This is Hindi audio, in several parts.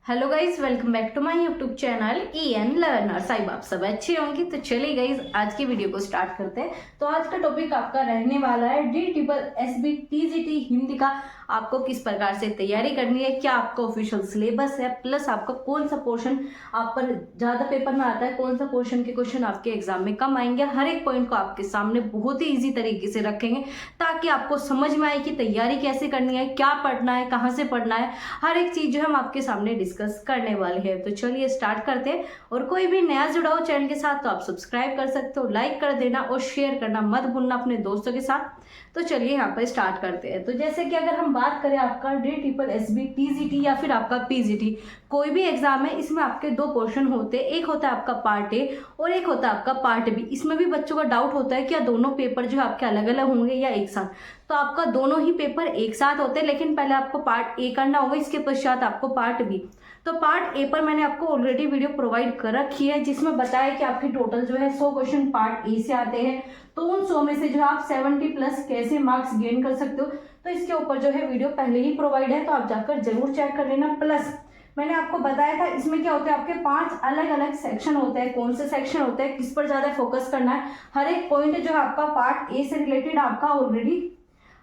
Hello guys, welcome back to my YouTube channel EN learners. I आप सब अच्छे होंगे। तो चलिए गाइज, आज की वीडियो को स्टार्ट करते हैं। तो आज का टॉपिक आपका रहने वाला है DSSB TGT हिंदी का। आपको किस प्रकार से तैयारी करनी है, क्या आपका ऑफिशियल सिलेबस है, प्लस आपका कौन सा पोर्शन आप पर ज्यादा पेपर में आता है, कौन सा पोर्शन के क्वेश्चन आपके एग्जाम में कम आएंगे। हर एक पॉइंट को आपके सामने बहुत ही ईजी तरीके से रखेंगे ताकि आपको समझ में आए कि तैयारी कैसे करनी है, क्या पढ़ना है, कहाँ से पढ़ना है। हर एक चीज जो हम आपके सामने डिस्कस करने वाले हैं। तो चलिए स्टार्ट करते हैं। और कोई भी नया जुड़ा हो चैनल के साथ तो आप सब्सक्राइब कर सकते हो, लाइक कर देना और शेयर करना मत भूलना अपने दोस्तों के साथ। तो चलिए यहाँ पर स्टार्ट करते हैं। तो जैसे कि अगर हम बात करें आपका DSSB TGT या फिर आपका PGT, कोई भी एग्जाम है, इसमें आपके दो पोर्शन होते हैं। एक होता है आपका पार्ट ए और एक होता है आपका पार्ट बी। इसमें भी बच्चों का डाउट होता है कि दोनों पेपर जो है आपके अलग अलग होंगे या एक साथ। तो आपका दोनों ही पेपर एक साथ होते हैं, लेकिन पहले आपको पार्ट ए करना होगा, इसके पश्चात आपको पार्ट बी। तो पार्ट ए पर मैंने आपको ऑलरेडी वीडियो प्रोवाइड कर रखी है, जिसमें बताया कि आपकी टोटल जो है 100 क्वेश्चन पार्ट ए से आते हैं। तो उन 100 में से जो आप 70+ कैसे मार्क्स गेन कर सकते हो, तो इसके ऊपर जो है वीडियो पहले ही प्रोवाइड है, तो आप जाकर जरूर चेक कर लेना। प्लस मैंने आपको बताया था इसमें क्या होता है, आपके 5 अलग अलग सेक्शन होते हैं। कौन से सेक्शन होते हैं, किस पर ज्यादा फोकस करना है, हर एक पॉइंट जो है आपका पार्ट ए से रिलेटेड आपका ऑलरेडी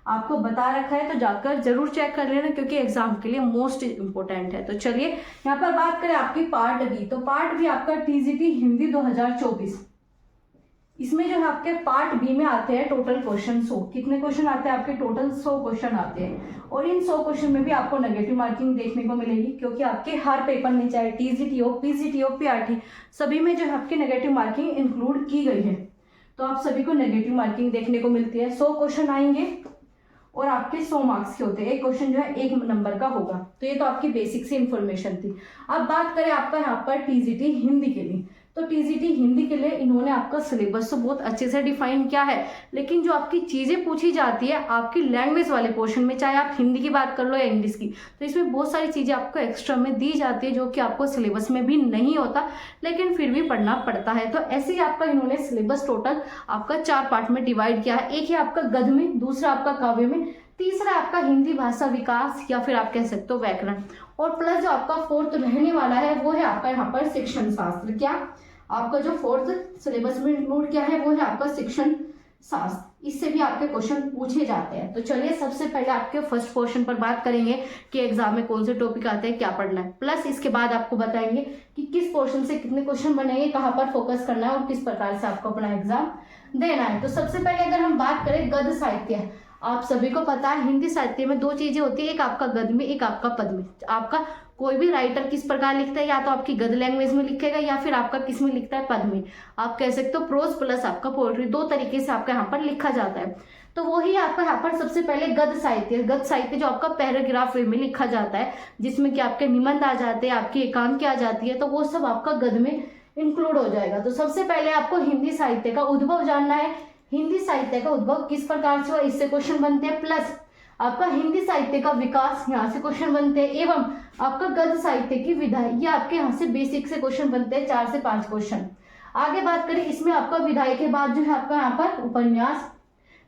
आपको बता रखा है। तो जाकर जरूर चेक कर लेना, क्योंकि एग्जाम के लिए मोस्ट इंपोर्टेंट है। तो चलिए यहाँ पर बात करें आपकी पार्ट बी। तो पार्ट बी आपका TGT हिंदी 2024। इसमें जो है आपके पार्ट बी में आते हैं टोटल क्वेश्चन 100। कितने क्वेश्चन आते हैं आपके? टोटल 100 क्वेश्चन आते हैं। और इन 100 क्वेश्चन में भी आपको नेगेटिव मार्किंग देखने को मिलेगी, क्योंकि आपके हर पेपर में चाहे TGT हो, PGT हो, PRT, सभी में जो है आपकी नेगेटिव मार्किंग इंक्लूड की गई है। तो आप सभी को नेगेटिव मार्किंग देखने को मिलती है। 100 क्वेश्चन आएंगे और आपके 100 मार्क्स के होते हैं। एक क्वेश्चन जो है 1 नंबर का होगा। तो ये तो आपकी बेसिक सी इन्फॉर्मेशन थी। अब बात करें आपका यहाँ पर TGT हिंदी के लिए। तो TGT हिंदी के लिए इन्होंने आपका सिलेबस तो बहुत अच्छे से डिफाइन किया है, लेकिन जो आपकी चीजें पूछी जाती है आपकी लैंग्वेज वाले पोर्शन में, चाहे आप हिंदी की बात कर लो या इंग्लिश की, तो इसमें बहुत सारी चीजें आपको एक्स्ट्रा में दी जाती है, जो कि आपको सिलेबस में भी नहीं होता, लेकिन फिर भी पढ़ना पड़ता है। तो ऐसे ही आपका इन्होंने सिलेबस टोटल आपका 4 पार्ट में डिवाइड किया है। एक है आपका गद्य में, दूसरा आपका काव्य में, तीसरा आपका हिंदी भाषा विकास या फिर आप कह सकते हो व्याकरण, और प्लस जो आपका 4th रहने वाला है वो है आपका यहाँ पर शिक्षण शास्त्र। क्या आपका जो 4th सिलेबस में इंक्लूड किया है वो है आपका शिक्षण शास्त्र। इससे भी आपके क्वेश्चन पूछे जाते हैं। तो चलिए सबसे पहले आपके फर्स्ट पोर्शन पर बात करेंगे कि एग्जाम में कौन से टॉपिक आते हैं, क्या पढ़ना है। प्लस इसके बाद आपको बताएंगे कि किस पोर्शन से कितने क्वेश्चन बनेंगे, कहाँ पर फोकस करना है और किस प्रकार से आपको अपना एग्जाम देना है। तो सबसे पहले अगर हम बात करें गद्य साहित्य, आप सभी को पता है हिंदी साहित्य में 2 चीजें होती है, एक आपका गद्य में, एक आपका पद्य में। आपका कोई भी राइटर किस प्रकार लिखता है, या तो आपकी गद्य लैंग्वेज में लिखेगा या फिर आपका किस में लिखता है, पद्य में। आप कह सकते हो प्रोज प्लस आपका पोएट्री, 2 तरीके से आपका यहाँ पर लिखा जाता है। तो वही आपका यहाँ पर सबसे पहले गद्य साहित्य जो आपका पैराग्राफ वे में लिखा जाता है, जिसमें कि आपके निबंध आ जाते हैं, आपकी एकांकी आ जाती है, तो वो सब आपका गद्य में इंक्लूड हो जाएगा। तो सबसे पहले आपको हिंदी साहित्य का उद्भव जानना है। हिंदी साहित्य का उद्भव किस प्रकार से हुआ, इससे क्वेश्चन बनते हैं। प्लस आपका हिंदी साहित्य का विकास, यहाँ से क्वेश्चन बनते हैं। एवं आपका गद्य साहित्य की विधा, ये आपके यहाँ से बेसिक से क्वेश्चन बनते हैं, 4 से 5 क्वेश्चन। आगे बात करें, इसमें आपका विधायक के बाद जो है आपका यहाँ पर उपन्यास,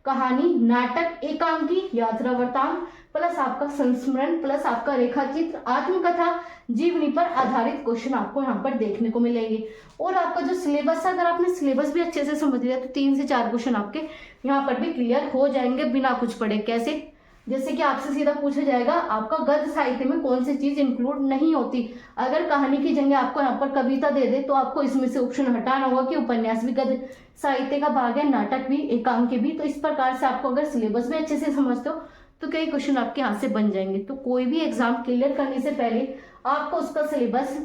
कहानी, नाटक, एकांकी, यात्रा वृत्तांत, प्लस आपका संस्मरण, प्लस आपका रेखाचित्र, आत्मकथा, जीवनी पर आधारित क्वेश्चन आपको यहाँ पर देखने को मिलेंगे। और आपका जो सिलेबस है, अगर आपने सिलेबस भी अच्छे से समझ लिया तो 3 से 4 क्वेश्चन आपके यहाँ पर भी क्लियर हो जाएंगे बिना कुछ पढ़े। कैसे? जैसे कि आपसे सीधा पूछा जाएगा आपका गद्य साहित्य में कौन सी चीज इंक्लूड नहीं होती। अगर कहानी की जगह आपको यहाँ पर कविता दे दे, तो आपको इसमें से ऑप्शन हटाना होगा कि उपन्यास भी गद्य साहित्य का भाग है, नाटक भी, एकांकी भी। तो इस प्रकार से आपको अगर सिलेबस भी अच्छे से समझते हो तो कई क्वेश्चन आपके यहाँ से बन जाएंगे। तो कोई भी एग्जाम क्लियर करने से पहले आपको उसका सिलेबस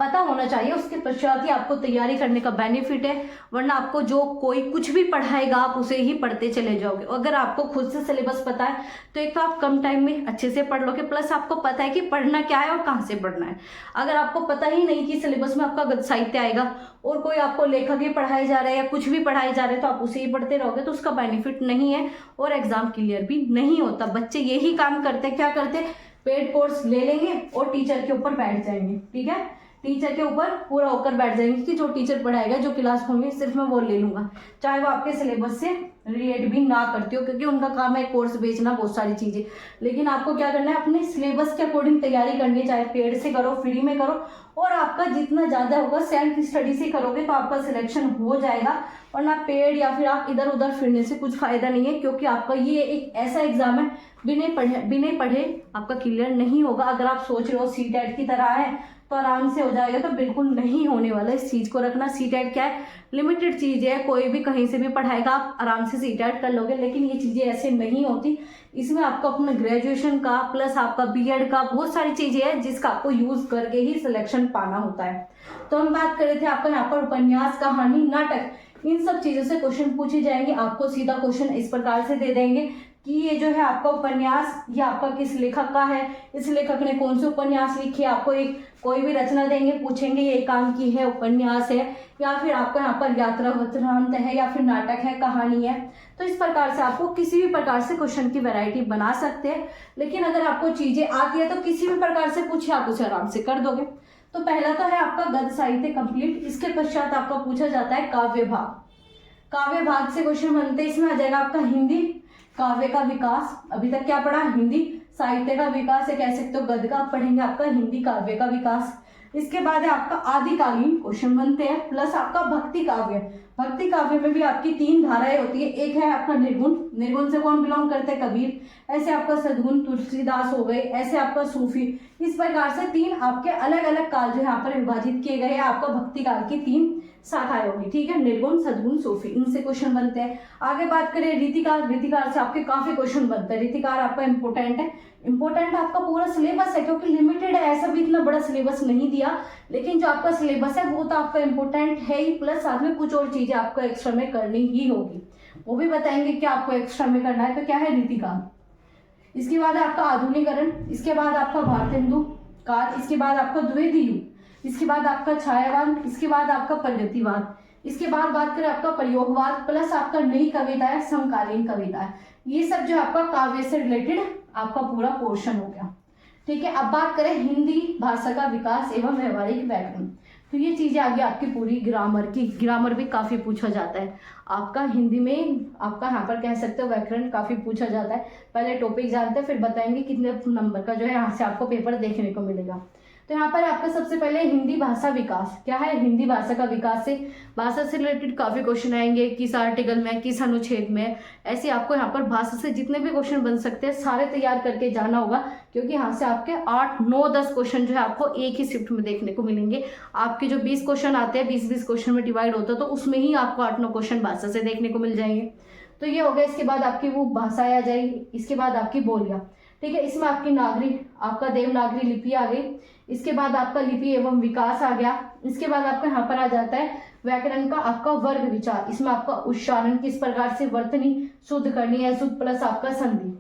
पता होना चाहिए, उसके पश्चात ही आपको तैयारी करने का बेनिफिट है। वरना आपको जो कोई कुछ भी पढ़ाएगा आप उसे ही पढ़ते चले जाओगे। अगर आपको खुद से सिलेबस पता है तो एक तो आप कम टाइम में अच्छे से पढ़ लोगे, प्लस आपको पता है कि पढ़ना क्या है और कहाँ से पढ़ना है। अगर आपको पता ही नहीं कि सिलेबस में आपका गद्य साहित्य आएगा और कोई आपको लेखक ही पढ़ाए जा रहा है या कुछ भी पढ़ाए जा रहे हैं, तो आप उसे ही पढ़ते रहोगे, तो उसका बेनिफिट नहीं है और एग्जाम क्लियर भी नहीं होता। बच्चे यही काम करते, क्या करते, पेड कोर्स ले लेंगे और टीचर के ऊपर बैठ जाएंगे। ठीक है, टीचर के ऊपर पूरा होकर बैठ जाएंगे कि जो टीचर पढ़ाएगा, जो क्लास होंगे सिर्फ मैं वो ले लूंगा, चाहे वो आपके सिलेबस से रिलेट भी ना करती हो, क्योंकि उनका काम है कोर्स बेचना बहुत सारी चीजें। लेकिन आपको क्या करना है, अपने सिलेबस के अकॉर्डिंग तैयारी करनी है, चाहे पेड से करो फ्री में करो, और आपका जितना ज्यादा होगा सेल्फ स्टडी से करोगे तो आपका सिलेक्शन हो जाएगा। वरना पेड या फिर आप इधर उधर फिरने से कुछ फायदा नहीं है, क्योंकि आपका ये एक ऐसा एग्जाम है बिना पढ़े आपका क्लियर नहीं होगा। अगर आप सोच रहे हो सीटेट की तरह है तो आराम से हो जाएगा, तो बिल्कुल नहीं होने वाला। इस चीज को रखना, सीटेट क्या है, लिमिटेड चीज है, कोई भी कहीं से भी पढ़ाएगा, आप आराम से सीटेट कर लोगे। लेकिन ये चीजें ऐसे नहीं होती, इसमें आपको अपना ग्रेजुएशन का प्लस आपका बीएड का बहुत सारी चीजें हैं जिसका आपको यूज करके ही सिलेक्शन पाना होता है। तो हम बात कर रहे थे आपका यहाँ पर उपन्यास, कहानी, नाटक, इन सब चीजों से क्वेश्चन पूछे जाएंगे। आपको सीधा क्वेश्चन इस प्रकार से दे देंगे कि ये जो है आपका उपन्यास, ये आपका किस लेखक का है, इस लेखक ने कौन से उपन्यास लिखे। आपको एक कोई भी रचना देंगे, पूछेंगे ये काम की है, उपन्यास है, या फिर आपको यहाँ पर यात्रा वृत्तांत है, या फिर नाटक है, कहानी है। तो इस प्रकार से आपको किसी भी प्रकार से क्वेश्चन की वैरायटी बना सकते हैं। लेकिन अगर आपको चीजें आती है तो किसी भी प्रकार से पूछे आप उसे आराम से कर दोगे। तो पहला तो है आपका गद्य साहित्य कंप्लीट। इसके पश्चात आपका पूछा जाता है काव्य भाग। काव्य भाग से क्वेश्चन बनते हैं, इसमें आ जाएगा आपका हिंदी काव्य का विकास। अभी तक क्या पढ़ा, हिंदी साहित्य का विकास है, कह सकते हो गद्य का, आप पढ़ेंगे आपका हिंदी काव्य का विकास। इसके बाद है आपका आदिकालीन क्वेश्चन बनते हैं, प्लस आपका भक्ति काव्य। भक्ति काव्य में भी आपकी 3 धाराएं होती है। एक है आपका निर्गुण, निर्गुण से कौन बिलोंग करते हैं, कबीर। ऐसे आपका सदगुण, तुलसीदास हो गए। ऐसे आपका सूफी। इस प्रकार से 3 आपके अलग अलग काल जो यहाँ पर विभाजित किए गए हैं। आपका भक्ति काल की 3 शाखाएं होगी, ठीक है, निर्गुण, सदगुण, सूफी, इनसे क्वेश्चन बनते हैं। आगे बात करें रीतिकार, रीतिकार से आपके काफी क्वेश्चन बनते हैं। रीतिकार आपका इंपोर्टेंट है, इंपोर्टेंट आपका पूरा सिलेबस है, क्योंकि लिमिटेड है, ऐसा भी इतना बड़ा सिलेबस नहीं दिया, लेकिन जो आपका सिलेबस है वो तो आपका इंपोर्टेंट है ही, प्लस साथ में कुछ और चीजें आपको एक्स्ट्रा में करनी ही होगी, वो भी बताएंगे कि आपको एक्स्ट्रा में करना है। तो क्या है, रीतिकार। इसके बाद आपका आधुनिकरण, इसके बाद आपका भारतेंदु काल, इसके बाद आपका द्विवेदी युग, इसके बाद आपका छायावाद, इसके बाद आपका प्रगतिवाद, इसके बाद बात करें आपका प्रयोगवाद, प्लस आपका नई कविता है, समकालीन कविता है। ये सब जो आपका काव्य से रिलेटेड आपका पूरा पोर्शन हो गया, ठीक है। अब बात करें हिंदी भाषा का विकास एवं व्यवहारिक व्याकरण, तो ये चीजें आगे आपकी पूरी ग्रामर की, ग्रामर भी काफी पूछा जाता है आपका हिंदी में, आपका यहाँ पर कह सकते हो व्याकरण काफी पूछा जाता है। पहले टॉपिक जानते हैं, फिर बताएंगे कितने नंबर का जो है यहाँ से आपको पेपर देखने को मिलेगा। तो यहाँ पर आपका सबसे पहले हिंदी भाषा विकास क्या है, हिंदी भाषा का विकास से भाषा से रिलेटेड काफी क्वेश्चन आएंगे, किस आर्टिकल में, किस अनुच्छेद में, ऐसे आपको यहाँ पर भाषा से जितने भी क्वेश्चन बन सकते हैं सारे तैयार करके जाना होगा, क्योंकि यहाँ से आपके 8, 9, 10 क्वेश्चन जो है आपको एक ही शिफ्ट में देखने को मिलेंगे। आपके जो 20 क्वेश्चन आते हैं 20-20 क्वेश्चन में डिवाइड होता है, तो उसमें ही आपको 8-9 क्वेश्चन भाषा से देखने को मिल जाएंगे। तो ये हो गया। इसके बाद आपकी वो भाषाएं आ जाएगी, इसके बाद आपकी बोलियां, ठीक है। इसमें आपकी नागरी, आपका देवनागरी लिपि आ गई, इसके बाद आपका लिपि एवं विकास आ गया। इसके बाद आपका यहाँ पर आ जाता है व्याकरण का आपका वर्ग विचार, इसमें आपका उच्चारण किस प्रकार से वर्तनी शुद्ध करनी है, शुद्ध प्लस आपका संधि,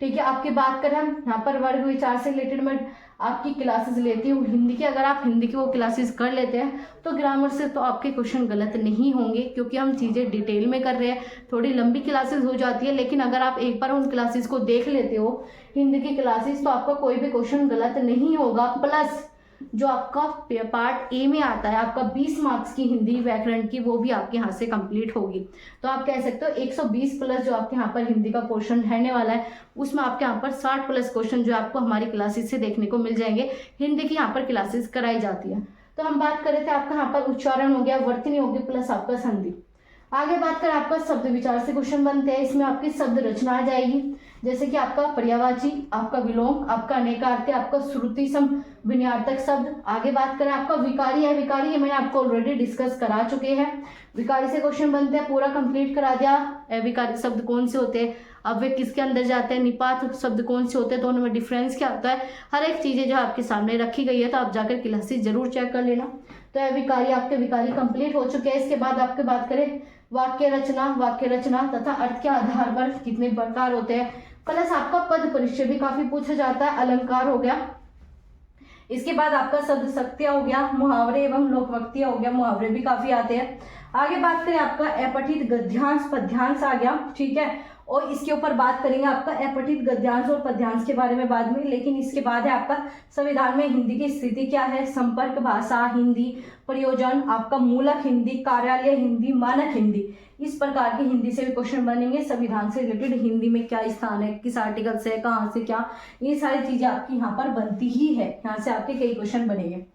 ठीक है। आपकी बात करें हम यहाँ पर वर्ग विचार से रिलेटेड मैं आपकी क्लासेस लेती हूँ हिंदी की। अगर आप हिंदी की वो क्लासेस कर लेते हैं तो ग्रामर से तो आपके क्वेश्चन गलत नहीं होंगे, क्योंकि हम चीज़ें डिटेल में कर रहे हैं। थोड़ी लंबी क्लासेस हो जाती है, लेकिन अगर आप एक बार उन क्लासेस को देख लेते हो हिंदी की क्लासेस, तो आपका कोई भी क्वेश्चन गलत नहीं होगा। प्लस जो आपका पार्ट ए में आता है आपका 20 मार्क्स की हिंदी व्याकरण की, वो भी आपके यहाँ से कंप्लीट होगी। तो आप कह सकते हो 120 प्लस जो आपके यहाँ पर हिंदी का पोर्शन रहने वाला है, उसमें आपके यहाँ पर 60 प्लस क्वेश्चन जो आपको हमारी क्लासेस से देखने को मिल जाएंगे। हिंदी की यहाँ पर क्लासेस कराई जाती है। तो हम बात कर रहे थे आपका यहाँ पर उच्चारण हो गया, वर्तनी होगी, प्लस आपका संधि। आगे बात करें आपका शब्द विचार से क्वेश्चन बनते हैं। इसमें आपकी शब्द रचना आ जाएगी, जैसे कि आपका पर्यायवाची, आपका विलोम, आपका अनेकार्थी, आपका श्रुति सम विन्यार्थक शब्द। आगे बात करें आपका विकारी है, विकारी ये मैंने आपको ऑलरेडी डिस्कस करा चुके हैं। विकारी से क्वेश्चन बनते हैं, पूरा कंप्लीट करा दिया। अविकारी शब्द कौन से होते हैं, अब वे किसके अंदर जाते हैं, निपात शब्द कौन से होते हैं, दोनों में डिफरेंस क्या होता है, हर एक चीजें जो आपके सामने रखी गई है, तो आप जाकर क्लासेस जरूर चेक कर लेना। तो अविकारी आपके विकारी कंप्लीट हो चुके हैं। इसके बाद आपके बात करें वाक्य रचना तथा अर्थ के आधार पर कितने प्रकार होते हैं, प्लस आपका पद परिचय भी काफी पूछा जाता है, अलंकार हो गया। इसके बाद आपका शब्द शक्तियां हो गया, मुहावरे एवं लोकवक्तियां हो गया, मुहावरे भी काफी आते हैं। आगे बात करें आपका अपठित गद्यांश पद्यांश आ गया, ठीक है। और इसके ऊपर बात करेंगे आपका अपठित गद्यांश और पद्यांश के बारे में बाद में। लेकिन इसके बाद है आपका संविधान में हिंदी की स्थिति क्या है, संपर्क भाषा हिंदी, प्रयोजन, आपका मूलक हिंदी, कार्यालय हिंदी, मानक हिंदी, इस प्रकार की हिंदी से भी क्वेश्चन बनेंगे। संविधान से रिलेटेड हिंदी में क्या स्थान है, किस आर्टिकल से, कहाँ से क्या, ये सारी चीजें आपकी यहाँ पर बनती ही है। यहाँ से आपके कई क्वेश्चन बनेंगे।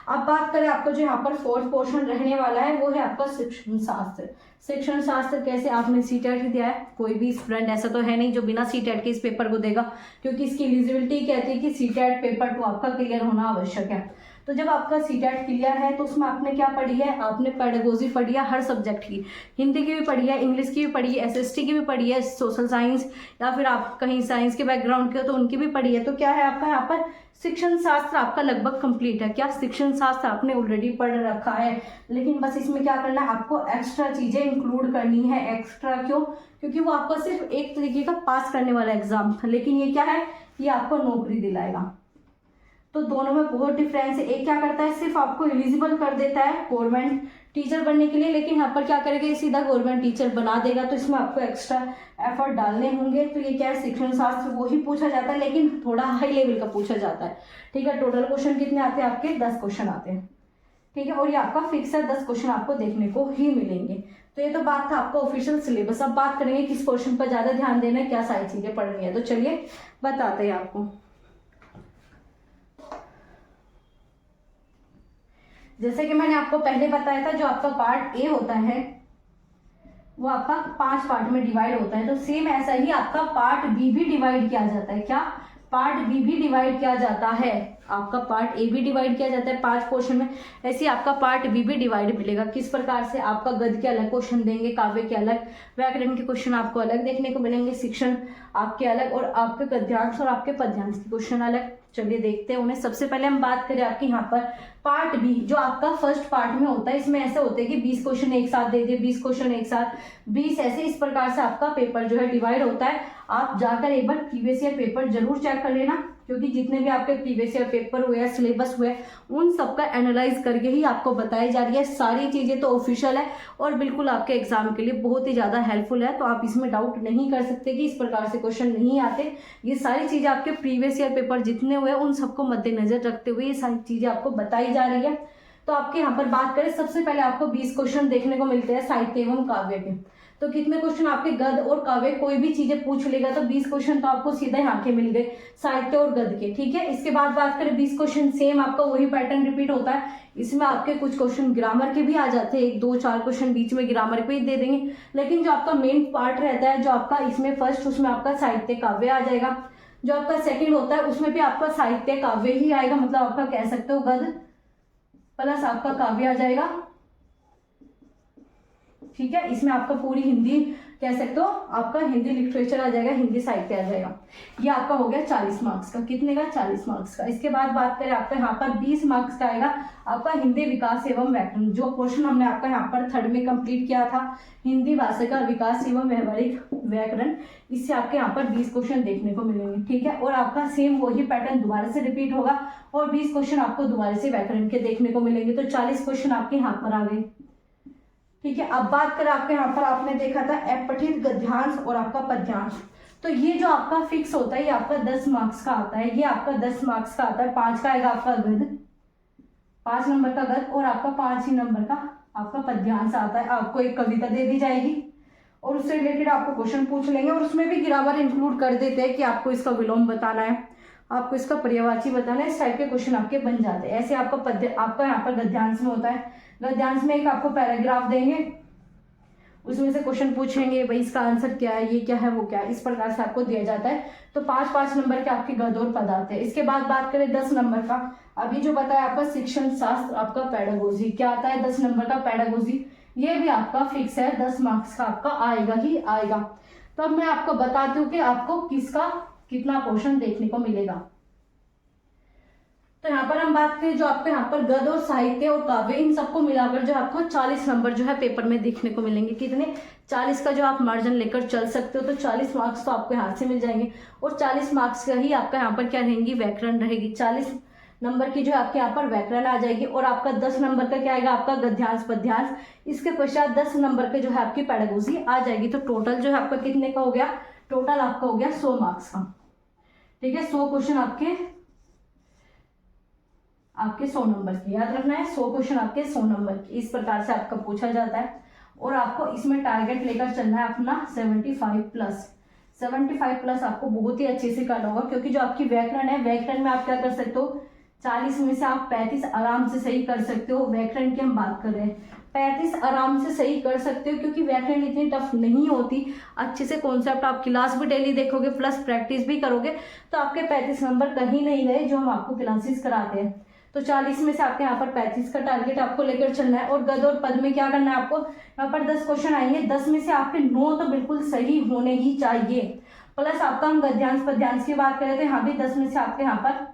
अब बात करें आपको जो यहाँ पर फोर्थ पोर्शन रहने वाला है वो है आपका शिक्षण शास्त्र। शिक्षण शास्त्र कैसे, आपने सीटेट दिया है, कोई भी स्टूडेंट ऐसा तो है नहीं जो बिना सीटेट के इस पेपर को देगा, क्योंकि इसकी एलिजिबिलिटी कहती है कि सीटेट पेपर 2 आपका क्लियर होना आवश्यक है। तो जब आपका सीटेट क्लियर है तो उसमें आपने क्या पढ़ी है, आपने पेडागोजी पढ़ी है हर सब्जेक्ट की, हिंदी की भी पढ़ी है, इंग्लिश की भी पढ़ी है, एसएसटी की भी पढ़ी है, सोशल साइंस या फिर आप कहीं साइंस के बैकग्राउंड के हो तो उनकी भी पढ़ी है। तो क्या है आपका यहाँ पर शिक्षण शास्त्र आपका लगभग कंप्लीट है। क्या शिक्षण शास्त्र आपने ऑलरेडी पढ़ रखा है, लेकिन बस इसमें क्या करना है, आपको एक्स्ट्रा चीजें इंक्लूड करनी है। एक्स्ट्रा क्यों, क्योंकि वो आपका सिर्फ एक तरीके का पास करने वाला एग्जाम था, लेकिन ये क्या है, ये आपको नौकरी दिलाएगा। तो दोनों में बहुत डिफरेंस है। एक क्या करता है, सिर्फ आपको एलिजिबल कर देता है गवर्नमेंट टीचर बनने के लिए, लेकिन यहाँ पर क्या करेगा, ये सीधा गवर्नमेंट टीचर बना देगा। तो इसमें आपको एक्स्ट्रा एफर्ट डालने होंगे। तो ये क्या है, शिक्षण शास्त्र वो ही पूछा जाता है, लेकिन थोड़ा हाई लेवल का पूछा जाता है। ठीक है, टोटल क्वेश्चन कितने आते हैं आपके, 10 क्वेश्चन आते हैं। ठीक है, और ये आपका फिक्स है, 10 क्वेश्चन आपको देखने को ही मिलेंगे। तो ये तो बात था आपका ऑफिशियल सिलेबस। अब बात करेंगे किस पोर्शन पर ज्यादा ध्यान देना है, क्या सारी चीजें पढ़नी है। तो चलिए बताते हैं आपको। जैसे कि मैंने आपको पहले बताया था, जो आपका पार्ट ए होता है वो आपका 5 पार्ट में डिवाइड होता है। तो सेम ऐसा ही आपका पार्ट बी भी डिवाइड किया जाता है। क्या, पार्ट बी भी डिवाइड किया जाता है। आपका पार्ट ए भी डिवाइड किया जाता है 5 पोर्शन में, ऐसे आपका पार्ट बी भी डिवाइड मिलेगा। किस प्रकार से, आपका गद्य के अलग क्वेश्चन देंगे, काव्य के अलग, व्याकरण के क्वेश्चन आपको अलग देखने को मिलेंगे, शिक्षण आपके अलग, और आपके गद्यांश और आपके पद्यांश के क्वेश्चन अलग। चलिए देखते हैं उन्हें। सबसे पहले हम बात करें आपके यहाँ पर पार्ट बी, जो आपका फर्स्ट पार्ट में होता है। इसमें ऐसे होते हैं कि 20 क्वेश्चन एक साथ दे दिए, 20 क्वेश्चन एक साथ, 20 ऐसे, इस प्रकार से आपका पेपर जो है डिवाइड होता है। आप जाकर एक बार प्रीवियस ईयर पेपर जरूर चेक कर लेना, क्योंकि जितने भी आपके प्रीवियस ईयर पेपर हुए, सिलेबस हुए, उन सबका एनालाइज करके ही आपको बताई जा रही है। सारी चीजें तो ऑफिशियल है और बिल्कुल आपके एग्जाम के लिए बहुत ही ज्यादा हेल्पफुल है। तो आप इसमें डाउट नहीं कर सकते कि इस प्रकार से क्वेश्चन नहीं आते। ये सारी चीजें आपके प्रीवियस ईयर पेपर जितने हुए उन सबको मद्देनजर रखते हुए ये सारी चीजें आपको बताई जा रही है। तो आपके यहाँ पर बात करें, सबसे पहले आपको 20 क्वेश्चन देखने को मिलते हैं साहित्य एवं काव्य के। तो कितने क्वेश्चन आपके गद्य और काव्य, कोई भी चीजें पूछ लेगा तो 20 क्वेश्चन तो आपको सीधा यहाँ के मिल गए साहित्य और गद्य के। ठीक है, इसके बाद बात करें 20 क्वेश्चन सेम आपका वही पैटर्न रिपीट होता है। इसमें आपके कुछ क्वेश्चन ग्रामर के भी आ जाते हैं, 1, 2, 4 क्वेश्चन बीच में ग्रामर पे ही दे देंगे। लेकिन जो आपका मेन पार्ट रहता है, जो आपका इसमें फर्स्ट, उसमें आपका साहित्य काव्य आ जाएगा। जो आपका सेकंड होता है उसमें भी आपका साहित्य काव्य ही आएगा, मतलब आपका कह सकते हो गद्य प्लस आपका काव्य आ जाएगा। ठीक है, इसमें आपका पूरी हिंदी कह सकते हो, आपका हिंदी लिटरेचर आ जाएगा, हिंदी साहित्य आ जाएगा। ये आपका हो गया 40 मार्क्स का। कितने का, 40 मार्क्स का। इसके बाद बात करें आपका यहाँ पर 20 मार्क्स का आएगा आपका हिंदी विकास एवं व्याकरण, जो पोर्शन हमने आपका यहाँ पर थर्ड में कंप्लीट किया था, हिंदी भाषा का विकास एवं व्यवहारिक व्याकरण। इससे आपके यहाँ पर 20 क्वेश्चन देखने को मिलेंगे। ठीक है, और आपका सेम वही पैटर्न दोबारा से रिपीट होगा और 20 क्वेश्चन आपको दोबारा से व्याकरण के देखने को मिलेंगे। तो 40 क्वेश्चन आपके यहाँ पर आ गए। ठीक है, अब बात करें आपके यहाँ पर, आपने देखा था अपठित गद्यांश और आपका पद्यांश। तो ये जो आपका फिक्स होता है ये आपका 10 मार्क्स का आता है। ये आपका 10 मार्क्स का आता है। 5 का आएगा आपका गद्य, 5 नंबर का गद्य, और आपका 5 ही नंबर का आपका पद्यांश आता है। आपको एक कविता दे दी जाएगी और उससे रिलेटेड आपको क्वेश्चन पूछ लेंगे, और उसमें भी ग्रामर इंक्लूड कर देते हैं कि आपको इसका विलोम बताना है, आपको इसका पर्यायवाची बताना है। इस टाइप के क्वेश्चन आपके बन जाते हैं। ऐसे आपका यहाँ पर गद्यांश में होता है। गद्यांश में एक आपको पैराग्राफ देंगे, उसमें से क्वेश्चन पूछेंगे, भाई इसका आंसर क्या है, ये क्या है, वो क्या है, इस प्रकार से आपको दिया जाता है। तो 5-5 नंबर के आपके गद्य और पद आते हैं। इसके बाद बात करें 10 नंबर का, अभी जो बताया आपका शिक्षण शास्त्र, आपका पेडागोजी क्या आता है, 10 नंबर का पेडागोजी। ये भी आपका फिक्स है, 10 मार्क्स का आपका आएगा ही आएगा। तो अब मैं आपको बताती हूँ कि आपको किसका कितना पोर्शन देखने को मिलेगा। तो यहाँ पर हम बात करें, जो आपको यहाँ पर गद्य और साहित्य और काव्य, इन सबको मिलाकर जो आपको 40 नंबर जो है पेपर में देखने को मिलेंगे। कितने, 40 का जो आप मार्जिन लेकर चल सकते हो। तो 40 मार्क्स तो आपको यहाँ से मिल जाएंगे, और 40 मार्क्स का ही आपका यहाँ पर क्या रहेंगी, व्याकरण रहेगी। 40 नंबर की जो आपके यहाँ पर व्याकरण आ जाएगी, और आपका 10 नंबर का क्या आएगा, आपका गद्यांश पद्यांश। इसके पश्चात 10 नंबर के जो है आपकी पेडागोजी आ जाएगी। तो टोटल जो है आपका कितने का हो गया, टोटल आपका हो गया 100 मार्क्स का। ठीक है, 100 क्वेश्चन आपके 100 नंबर के याद रखना है। 100 क्वेश्चन आपके 100 नंबर के इस प्रकार से आपका पूछा जाता है। और आपको इसमें टारगेट लेकर चलना है अपना 75 प्लस। 75 प्लस आपको बहुत ही अच्छे से करना होगा, क्योंकि जो आपकी व्याकरण है, व्याकरण में आप क्या कर सकते हो, 40 में से आप 35 आराम से सही कर सकते हो। व्याकरण की हम बात कर रहे हैं, 35 आराम से सही कर सकते हो, क्योंकि व्याकरण इतनी टफ नहीं होती। अच्छे से कॉन्सेप्ट आप क्लास भी डेली देखोगे प्लस प्रैक्टिस भी करोगे तो आपके 35 नंबर कहीं नहीं गए जो हम आपको क्लासेस कराते हैं। तो 40 में से आपके यहाँ पर 35 का टारगेट आपको लेकर चलना है। और गद और पद में क्या करना है आपको, यहाँ पर 10 क्वेश्चन आएंगे, 10 में से आपके 9 तो बिल्कुल सही होने ही चाहिए। प्लस आपका हम गद्यांश पद्यांश की बात करें तो यहाँ भी 10 में से आपके यहाँ पर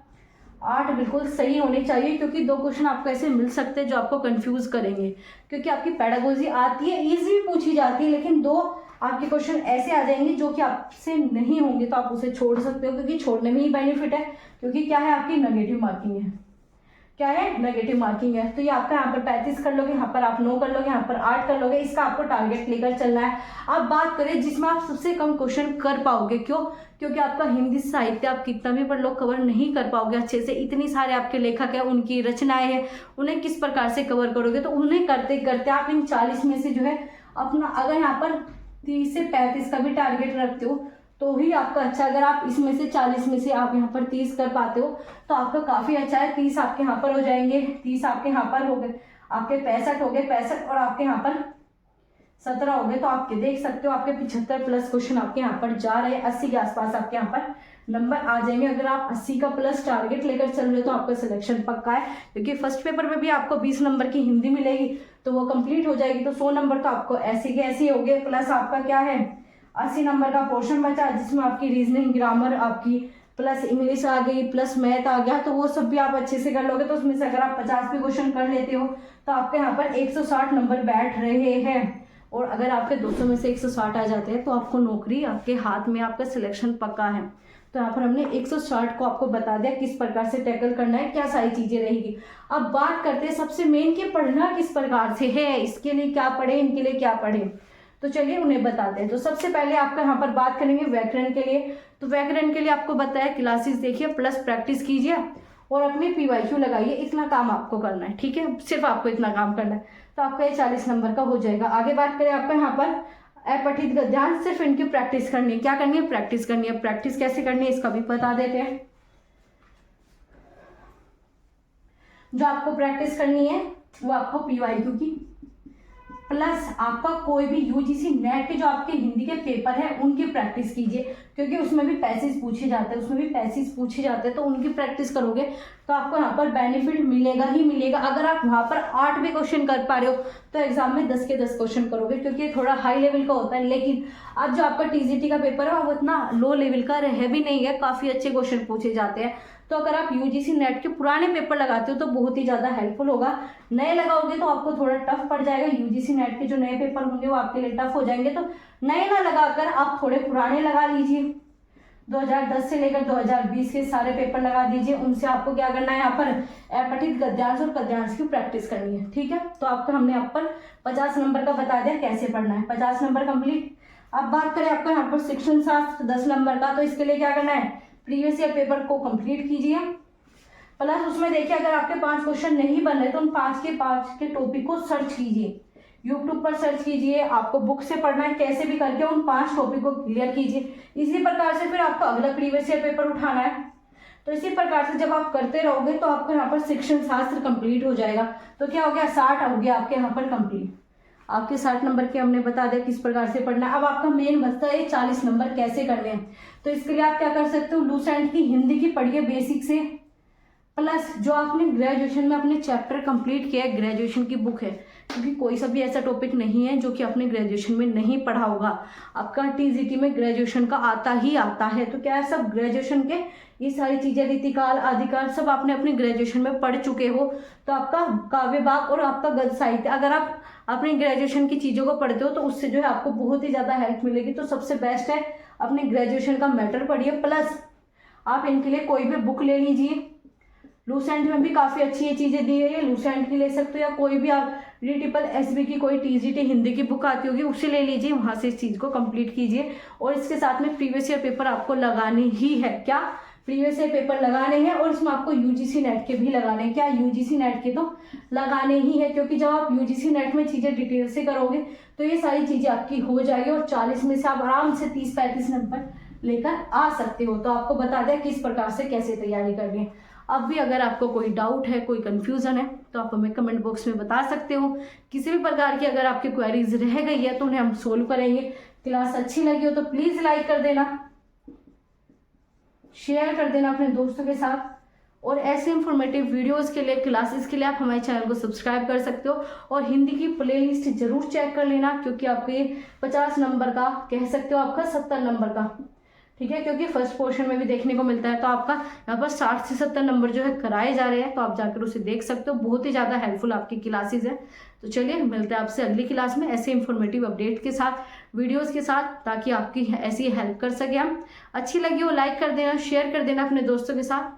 8 बिल्कुल सही होने चाहिए, क्योंकि 2 क्वेश्चन आपको ऐसे मिल सकते हैं जो आपको कंफ्यूज करेंगे, क्योंकि आपकी पेडागोजी आती है, इजी पूछी जाती है, लेकिन 2 आपके क्वेश्चन ऐसे आ जाएंगे जो कि आपसे नहीं होंगे तो आप उसे छोड़ सकते हो, क्योंकि छोड़ने में ही बेनिफिट है। क्योंकि क्या है, आपकी नेगेटिव मार्किंग है। क्या है, नेगेटिव मार्किंग है। तो ये आपका यहाँ पर 35 कर लोगे, यहाँ पर आप 9 कर लोगे, यहाँ पर 8 कर लोगे। इसका आपको टारगेट लेकर चलना है। अब बात करें जिसमें आप सबसे कम क्वेश्चन कर पाओगे, क्यों, क्योंकि आपका हिंदी साहित्य आप कितना भी पढ़ लो कवर नहीं कर पाओगे अच्छे से। इतनी सारे आपके लेखक है, उनकी रचनाएं हैं, उन्हें किस प्रकार से कवर करोगे। तो उन्हें करते करते आप इन 40 में से जो है अपना, अगर यहाँ पर 30 से 35 का भी टारगेट रखते हो तो ही आपका अच्छा। अगर आप इसमें से 40 में से आप यहाँ पर 30 कर पाते हो तो आपका काफी अच्छा है। 30 आपके यहाँ पर हो जाएंगे, 30 आपके यहाँ पर हो गए, आपके 65 हो गए, 65 और आपके यहाँ पर 17 हो गए। तो आप देख सकते हो आपके 75 प्लस क्वेश्चन आपके यहाँ पर जा रहे हैं। 80 के आसपास आपके यहाँ पर नंबर आ जाएंगे। अगर आप 80 का प्लस टारगेट लेकर चल रहे हो तो आपका सिलेक्शन पक्का है, क्योंकि फर्स्ट पेपर में भी आपको 20 नंबर की हिंदी मिलेगी तो वो कंप्लीट हो जाएगी। तो 100 नंबर तो आपको ऐसे के ऐसे हो गए। प्लस आपका क्या है, 80 नंबर का पोर्शन बचा, जिसमें आपकी रीजनिंग, ग्रामर आपकी, प्लस इंग्लिश आ गई, प्लस मैथ आ गया। तो वो सब भी आप अच्छे से कर लोगे। तो उसमें से अगर आप 50 भी क्वेश्चन कर लेते हो तो आपके यहाँ पर 160 नंबर बैठ रहे हैं। और अगर आपके 200 में से 160 आ जाते हैं तो आपको नौकरी आपके हाथ में, आपका सिलेक्शन पक्का है। तो यहाँ पर हमने 160 को आपको बता दिया किस प्रकार से टैकल करना है, क्या सारी चीजें रहेगी। अब बात करते हैं सबसे मेन कि पढ़ना किस प्रकार से है, इसके लिए क्या पढ़े, इनके लिए क्या पढ़े। तो चलिए उन्हें बताते हैं। तो सबसे पहले आपका यहाँ पर बात करेंगे व्याकरण के लिए। तो व्याकरण के लिए आपको बताया क्लासेस देखिए प्लस प्रैक्टिस कीजिए और अपनी PYQ लगाइए। इतना काम आपको करना है, ठीक है, सिर्फ आपको इतना काम करना है। तो आपका ये 40 नंबर का हो जाएगा। आगे बात करें आपका यहाँ पर अपठित गद्यांश, सिर्फ इनकी प्रैक्टिस करनी है। क्या करनी है, प्रैक्टिस करनी है। प्रैक्टिस कैसे करनी है इसका भी बता देते हैं। जो आपको प्रैक्टिस करनी है वो आपको PYQ की प्लस आपका कोई भी UGC नेट के जो आपके हिंदी के पेपर है उनकी प्रैक्टिस कीजिए, क्योंकि उसमें भी पैसेज पूछे जाते हैं तो उनकी प्रैक्टिस करोगे तो आपको यहाँ पर बेनिफिट मिलेगा ही मिलेगा। अगर आप वहाँ पर 8 भी क्वेश्चन कर पा रहे हो तो एग्जाम में 10 के 10 क्वेश्चन करोगे, क्योंकि ये थोड़ा हाई लेवल का होता है। लेकिन अब जो आपका TGT का पेपर है वो इतना लो लेवल का रह भी नहीं है, काफी अच्छे क्वेश्चन पूछे जाते हैं। तो अगर आप UGC नेट के पुराने पेपर लगाते हो तो बहुत ही ज़्यादा हेल्पफुल होगा। नए लगाओगे तो आपको थोड़ा टफ पड़ जाएगा। UGC नेट के जो नए पेपर होंगे वो आपके लिए टफ हो जाएंगे। तो नए ना लगाकर आप थोड़े पुराने लगा लीजिए। 2010 से लेकर 2020 के सारे पेपर लगा दीजिए। उनसे आपको क्या करना है, यहाँ पर अपठित गद्यांश और पद्यांश की प्रैक्टिस करनी है, ठीक है। तो आपको हमने यहाँ पर 50 नंबर का बता दिया कैसे पढ़ना है। 50 नंबर कंप्लीट। अब बात करें आपका यहाँ पर शिक्षण शास्त्र 10 नंबर का। तो इसके लिए क्या करना है, प्रीवियस ईयर पेपर को कंप्लीट कीजिए। प्लस उसमें देखिए अगर आपके 5 क्वेश्चन नहीं बन रहे तो उन 5 के टॉपिक को सर्च कीजिए, यूट्यूब पर सर्च कीजिए। आपको बुक से पढ़ना है, कैसे भी करके उन 5 टॉपिक को क्लियर कीजिए। इसी प्रकार से फिर आपको अगला प्रीवियस ईयर पेपर उठाना है। तो इसी प्रकार से जब आप करते रहोगे तो आपको यहाँ पर शिक्षण शास्त्र कंप्लीट हो जाएगा। तो क्या हो गया, 60 हो गया आपके यहाँ पर कंप्लीट। आपके 60 नंबर के हमने बता दिया किस प्रकार से पढ़ना है। अब आपका मेन बचता है 40 नंबर कैसे करने हैं। तो इसके लिए आप क्या कर सकते हो, लूसेंट की हिंदी की पढ़िए बेसिक से। प्लस जो आपने ग्रेजुएशन में अपने चैप्टर कंप्लीट किया है, ग्रेजुएशन की बुक है, क्योंकि कोई सा भी ऐसा टॉपिक नहीं है जो कि आपने ग्रेजुएशन में नहीं पढ़ा होगा। आपका TGT में ग्रेजुएशन का आता ही आता है। तो क्या है, सब ग्रेजुएशन के ये सारी चीजें, रीतिकाल आदिकाल सब आपने अपने ग्रेजुएशन में पढ़ चुके हो। तो आपका काव्य भाग और आपका गद्य साहित्य, अगर आप अपनी ग्रेजुएशन की चीजों को पढ़ते हो तो उससे जो है आपको बहुत ही ज्यादा हेल्प मिलेगी। तो सबसे बेस्ट है अपने ग्रेजुएशन का मैटर पढ़िए। प्लस आप इनके लिए कोई भी बुक ले लीजिए, लूसेंट में भी काफ़ी अच्छी ये चीज़ें दी गई है, लूसेंट की ले सकते हो या कोई भी आप DSSB की कोई TGT हिंदी की बुक आती होगी उसे ले लीजिए, वहाँ से इस चीज़ को कंप्लीट कीजिए। और इसके साथ में प्रीवियस ईयर पेपर आपको लगाने ही है। क्या प्रीवियस ईयर पेपर लगाने हैं और इसमें आपको UGC नेट के भी लगाने हैं। क्या UGC नेट के तो लगाने ही है, क्योंकि जब आप UGC नेट में चीज़ें डिटेल से करोगे तो ये सारी चीज़ें आपकी हो जाएगी और 40 में से आप आराम से 30-35 नंबर लेकर आ सकते हो। तो आपको बता दें किस प्रकार से कैसे तैयारी करनी है। अब भी अगर आपको कोई डाउट है, कोई कन्फ्यूज़न है तो आप हमें कमेंट बॉक्स में बता सकते हो। किसी भी प्रकार की अगर आपकी क्वेरीज रह गई है तो उन्हें हम सोल्व करेंगे। क्लास अच्छी लगी हो तो प्लीज़ लाइक कर देना, शेयर कर देना अपने दोस्तों के साथ, और ऐसे इंफॉर्मेटिव वीडियोस के लिए, क्लासेस के लिए आप हमारे चैनल को सब्सक्राइब कर सकते हो। और हिंदी की प्लेलिस्ट जरूर चेक कर लेना, क्योंकि आपके 50 नंबर का कह सकते हो, आपका 70 नंबर का, ठीक है, क्योंकि फर्स्ट पोर्शन में भी देखने को मिलता है। तो आपका यहाँ पर 60 से 70 नंबर जो है कराए जा रहे हैं, तो आप जाकर उसे देख सकते हो। बहुत ही ज़्यादा हेल्पफुल आपकी क्लासेस है। तो चलिए मिलते हैं आपसे अगली क्लास में ऐसे इंफॉर्मेटिव अपडेट के साथ, वीडियोस के साथ, ताकि आपकी ऐसी हेल्प कर सके हम। अच्छी लगी हो लाइक कर देना, शेयर कर देना अपने दोस्तों के साथ।